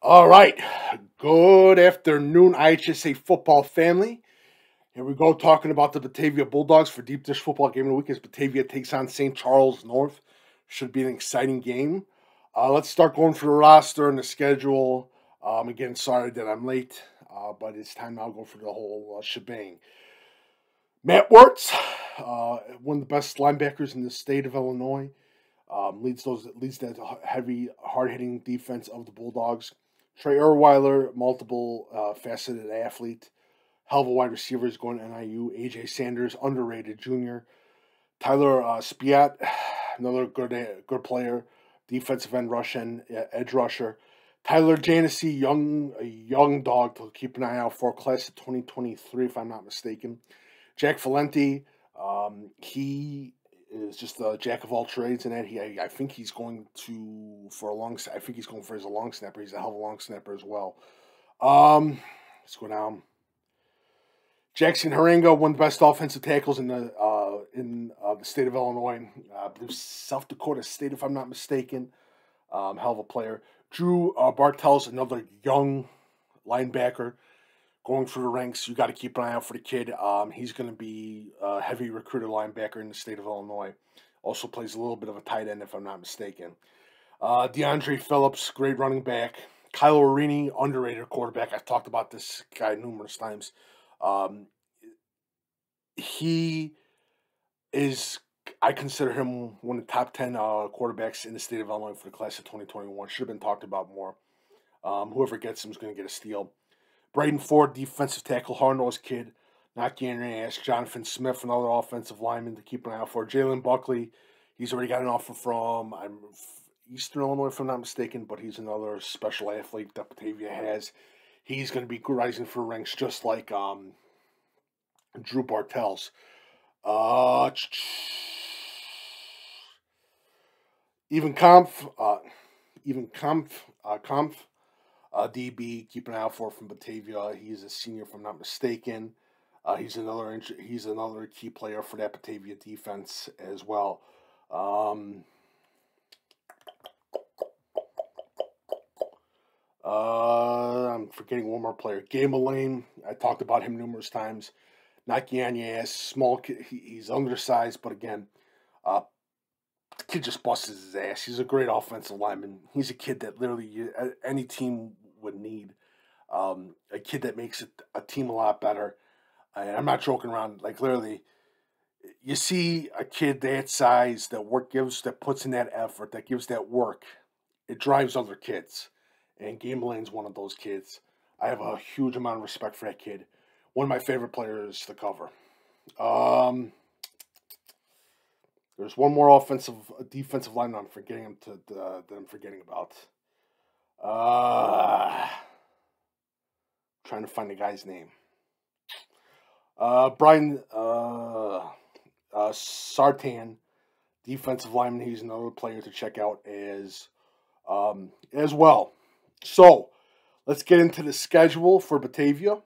All right. Good afternoon, IHSA football family. Here we go, talking about the Batavia Bulldogs for Deep Dish Football Game of the Week as Batavia takes on St. Charles North. Should be an exciting game. Let's start going through the roster and the schedule. Again, sorry that I'm late, but it's time now to go through the whole shebang. Matt Wertz, one of the best linebackers in the state of Illinois, leads that heavy, hard-hitting defense of the Bulldogs. Trey Erweiler, multiple faceted athlete. Hell of a wide receiver is going to NIU. AJ Sanders, underrated junior. Tyler Spiat, another good player. Defensive end Russian, edge rusher. Tyler Janessi, a young dog to keep an eye out for. Class of 2023, if I'm not mistaken. Jack Valenti, he is just a jack of all trades in that. I think he's going for his long snapper. He's a hell of a long snapper as well. Let's go down. Jackson Harango, one of the best offensive tackles in the state of Illinois. I believe South Dakota State, if I'm not mistaken. Hell of a player. Drew Bartels, another young linebacker going through the ranks. You got to keep an eye out for the kid. He's going to be a heavy recruited linebacker in the state of Illinois. Also plays a little bit of a tight end, if I'm not mistaken. DeAndre Phillips, great running back. Kylo Arini, underrated quarterback. I've talked about this guy numerous times. He is, I consider him one of the top 10 quarterbacks in the state of Illinois for the class of 2021. Should have been talked about more. Whoever gets him is going to get a steal. Braden Ford, defensive tackle, hard-nosed kid, not getting your ass. Jonathan Smith, another offensive lineman to keep an eye out for. Jalen Buckley, he's already got an offer from Eastern Illinois, if I'm not mistaken, but he's another special athlete that Batavia has. He's going to be rising for ranks just like Drew Bartels. Even Kampf, DB, keep an eye out for from Batavia. He's a senior, if I'm not mistaken. He's another key player for that Batavia defense as well. I'm forgetting one more player. Gabe Mullane, I talked about him numerous times. Not Yanez, small kid. He's undersized, but again, the kid just busts his ass. He's a great offensive lineman. He's a kid that literally any team would need. A kid that makes a team a lot better. I'm not joking around. Like literally, you see a kid that size that puts in that effort, that gives that work. It drives other kids, and Game Lane's one of those kids. I have a huge amount of respect for that kid. One of my favorite players to cover. There's one more defensive lineman I'm forgetting that I'm forgetting about. Trying to find the guy's name. Brian Sartan, defensive lineman. He's another player to check out as well. So let's get into the schedule for Batavia.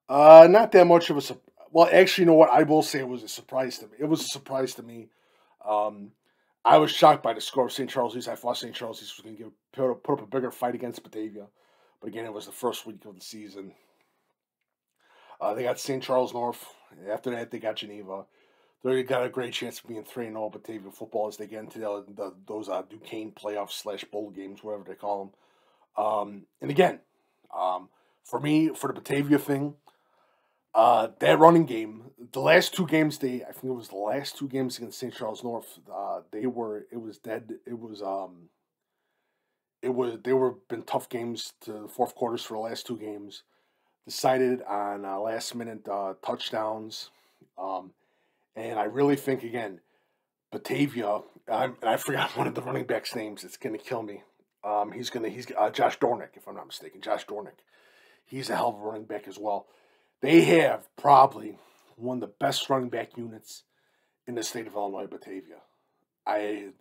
Not that much of a surprise. Well, actually, you know what? I will say it was a surprise to me. It was a surprise to me. I was shocked by the score of St. Charles East. I thought St. Charles East was going to put up a bigger fight against Batavia. But again, it was the first week of the season. They got St. Charles North. After that, they got Geneva. They got a great chance of being 3-0 Batavia football as they get into those Duquesne playoffs / bowl games, whatever they call them. And again, for me, for the Batavia thing, that running game, the last two games I think it was the last two games against St. They were been tough games to the fourth quarters for the last two games. Decided on last minute touchdowns. And I really think, again, Batavia, and I forgot one of the running backs' names. It's going to kill me. He's Josh Dornick, if I'm not mistaken. Josh Dornick. He's a hell of a running back as well. They have probably one of the best running back units in the state of Illinois, Batavia.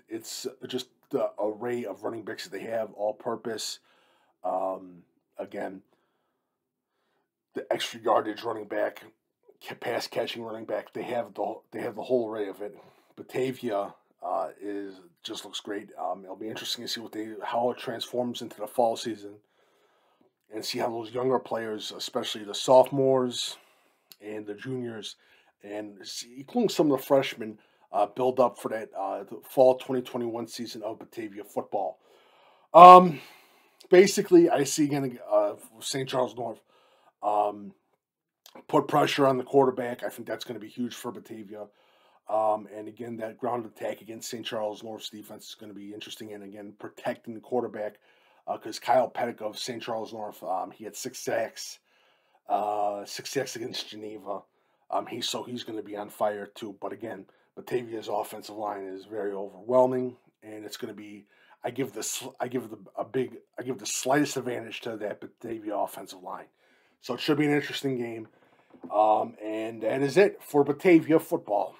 It's just the array of running backs that they have, all purpose. Again, the extra yardage running back, pass catching running back. They have the whole array of it. Batavia, just looks great. It'll be interesting to see how it transforms into the fall season, and see how those younger players, especially the sophomores and the juniors, and including some of the freshmen, build up for that the fall 2021 season of Batavia football. Um, Basically, I see again St. Charles North put pressure on the quarterback. I think that's going to be huge for Batavia. And again, that ground attack against St. Charles North's defense is going to be interesting. And again, protecting the quarterback because Kyle Pettick of St. Charles North, he had 6 sacks against Geneva. He's going to be on fire too. But again, Batavia's offensive line is very overwhelming, and it's going to be. I give the slightest advantage to that Batavia offensive line. So it should be an interesting game. And that is it for Batavia football.